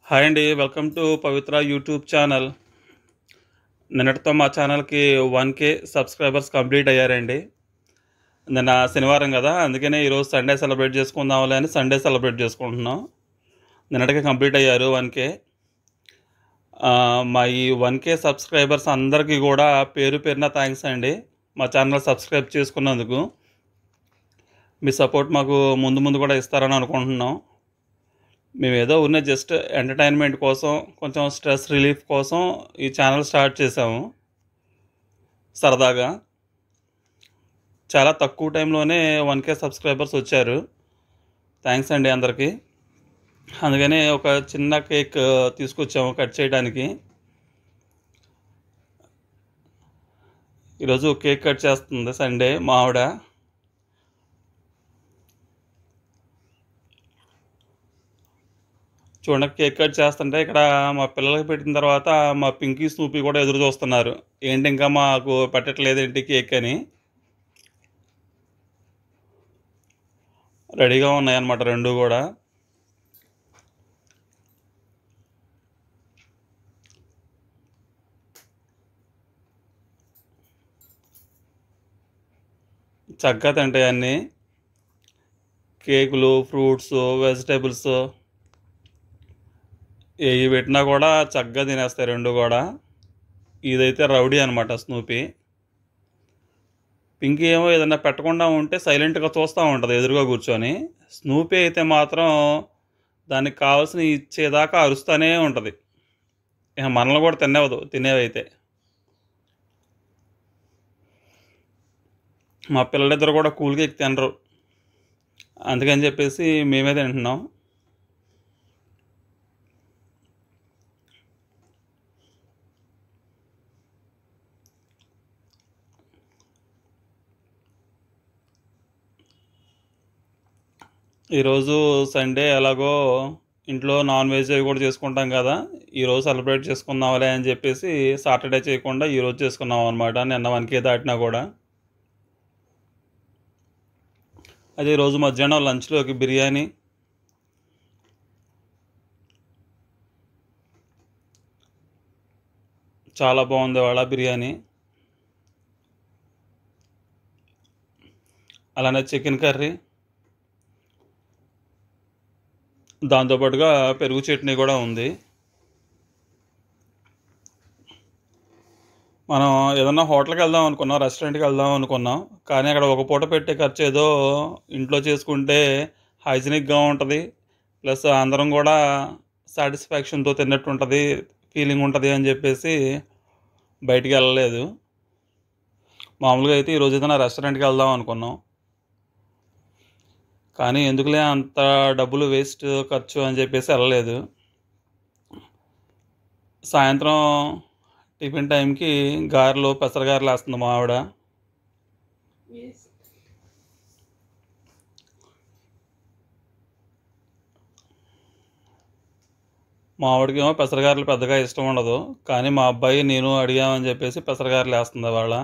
Hi అండి, welcome to Pavitra YouTube channel. నిన్నటితో మా ఛానల్కి 1K సబ్స్క్రైబర్స్ కంప్లీట్ అయ్యారండి. నిన్న శనివారం కదా, అందుకనే ఈరోజు సండే సెలబ్రేట్ చేసుకుందాంలే అని సండే సెలబ్రేట్ చేసుకుంటున్నాం. నిన్నటికే కంప్లీట్ అయ్యారు 1K. మా ఈ 1K సబ్స్క్రైబర్స్ అందరికీ కూడా పేరు పేరున థ్యాంక్స్ అండి, మా ఛానల్ సబ్స్క్రైబ్ చేసుకున్నందుకు. మీ సపోర్ట్ మాకు ముందు ముందు కూడా ఇస్తారని అనుకుంటున్నాం. మేము ఏదో ఉన్న జస్ట్ ఎంటర్టైన్మెంట్ కోసం, కొంచెం స్ట్రెస్ రిలీఫ్ కోసం ఈ ఛానల్ స్టార్ట్ చేసాము సరదాగా. చాలా తక్కువ టైంలోనే 1K సబ్స్క్రైబర్స్ వచ్చారు. థ్యాంక్స్ అండి అందరికీ. అందుకనే ఒక చిన్న కేక్ తీసుకొచ్చాము కట్ చేయడానికి. ఈరోజు కేక్ కట్ చేస్తుంది సండే మా ఆవిడ. చూడండి, కేక్ కట్ చేస్తుంటే ఇక్కడ మా పిల్లలకి పెట్టిన తర్వాత మా పింకీ స్నూపీ కూడా ఎదురు చూస్తున్నారు, ఏంటి ఇంకా మాకు పెట్టట్లేదు ఏంటి కేక్ అని. రెడీగా ఉన్నాయన్నమాట రెండు కూడా. చక్కగా తింటాయి అన్నీ, కేకులు, ఫ్రూట్స్, వెజిటేబుల్స్ ఏవి పెట్టినా కూడా చక్కగా తినేస్తాయి రెండు కూడా. ఇదైతే రౌడీ అనమాట స్నూపీ. పింకీ ఏమో ఏదైనా పెట్టకుండా ఉంటే సైలెంట్గా చూస్తూ ఉంటుంది ఎదురుగా కూర్చొని. స్నూపీ అయితే మాత్రం దానికి కావాల్సిన ఇచ్చేదాకా అరుస్తూనే ఉంటుంది, ఇక మనల్ని కూడా తినేవదు తినేవైతే. మా పిల్లలిద్దరు కూడా కూల్ కేక్ తినరు, అందుకని చెప్పేసి మేమే తింటున్నాం. ఈరోజు సండే ఎలాగో ఇంట్లో నాన్ వెజ్ అవి కూడా చేసుకుంటాం కదా, ఈరోజు సెలబ్రేట్ చేసుకుందాంలే అని చెప్పేసి సాటర్డే చేయకుండా ఈరోజు చేసుకున్నాం అనమాట. నిన్న 1K దాటినా కూడా. అదే ఈరోజు మధ్యాహ్నం లంచ్లోకి బిర్యానీ, చాలా బాగుంది వాళ్ళ బిర్యానీ. అలానే చికెన్ కర్రీ, దాంతోపాటుగా పెరుగు చట్నీ కూడా ఉంది. మనం ఏదన్నా హోటల్కి వెళ్దాం అనుకున్నాం, రెస్టారెంట్కి వెళ్దాం అనుకున్నాం, కానీ అక్కడ ఒక పూట పెట్టే ఖర్చు ఏదో ఇంట్లో చేసుకుంటే హైజీనిక్గా ఉంటుంది, ప్లస్ అందరం కూడా సాటిస్ఫాక్షన్తో తిన్నట్టు ఉంటుంది, ఫీలింగ్ ఉంటుంది అని చెప్పేసి బయటికి వెళ్ళలేదు. మామూలుగా అయితే ఈరోజు ఏదైనా రెస్టారెంట్కి వెళ్దాం అనుకున్నాం, కానీ ఎందుకులే అంత డబ్బులు వేస్ట్ ఖర్చు అని చెప్పేసి వెళ్ళలేదు. సాయంత్రం టిఫిన్ టైంకి గారెలు, పెసరగారెలు వేస్తుంది మా ఆవిడ. మా ఆవిడకి ఏమో పెసరగారెలు పెద్దగా ఇష్టం ఉండదు, కానీ మా అబ్బాయి నేను అడిగామని చెప్పేసి పెసరగారెలు వేస్తుంది వాళ్ళ.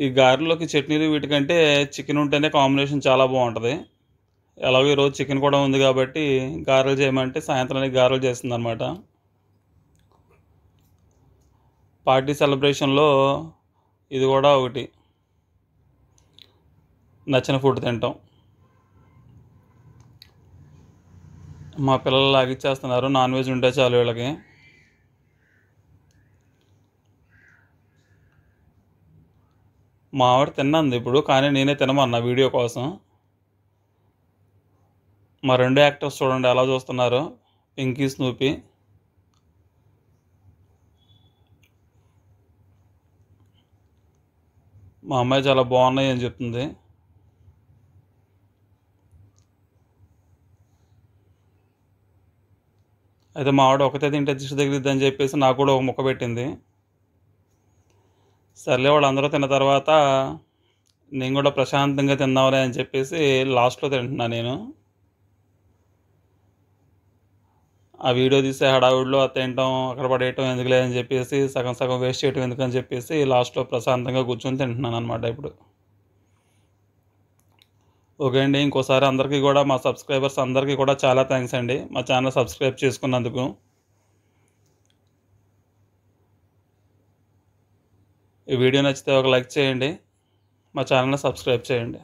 ఈ గారెలోకి చట్నీలు వీటికంటే చికెన్ ఉంటేనే కాంబినేషన్ చాలా బాగుంటుంది. ఎలాగో ఈరోజు చికెన్ కూడా ఉంది కాబట్టి గారెలు చేయమంటే సాయంత్రానికి గారెలు చేస్తుంది అనమాట. పార్టీ సెలబ్రేషన్లో ఇది కూడా ఒకటి, నచ్చిన ఫుడ్ తింటాం. మా పిల్లలు లాగిచ్చేస్తున్నారు, నాన్ వెజ్ ఉంటే చాలు వీళ్ళకి. మా ఆవిడ తిన్నంది ఇప్పుడు, కానీ నేనే తినమన్నా వీడియో కోసం. మా రెండు యాక్టర్స్ చూడండి ఎలా చూస్తున్నారు, పింకీ స్నూపీ. మా అమ్మాయి చాలా బాగున్నాయి అని చెప్తుంది. అయితే మా ఆవిడ ఒకటే తింటే దిష్టి తగిలిద్ది అని చెప్పేసి నాకు కూడా ఒక ముక్క పెట్టింది. సర్లే వాళ్ళందరూ తిన్న తర్వాత నేను కూడా ప్రశాంతంగా తిందాంలే అని చెప్పేసి లాస్ట్లో తింటున్నా నేను. ఆ వీడియో తీసే హడావుడిలో అది తినటం, అక్కడ పడేయటం ఎందుకులే అని చెప్పేసి, సగం సగం వేస్ట్ చేయటం ఎందుకని చెప్పేసి లాస్ట్లో ప్రశాంతంగా కూర్చొని తింటున్నాను అనమాట ఇప్పుడు. ఓకే అండి. ఇంకోసారి అందరికీ కూడా మా సబ్స్క్రైబర్స్ అందరికీ కూడా చాలా థ్యాంక్స్ అండి. మా ఛానల్ సబ్స్క్రైబ్ చేసుకున్నందుకు. ఈ వీడియో నచ్చితే ఒక లైక్ చేయండి. మా ఛానల్‌ని సబ్స్క్రైబ్ చేయండి.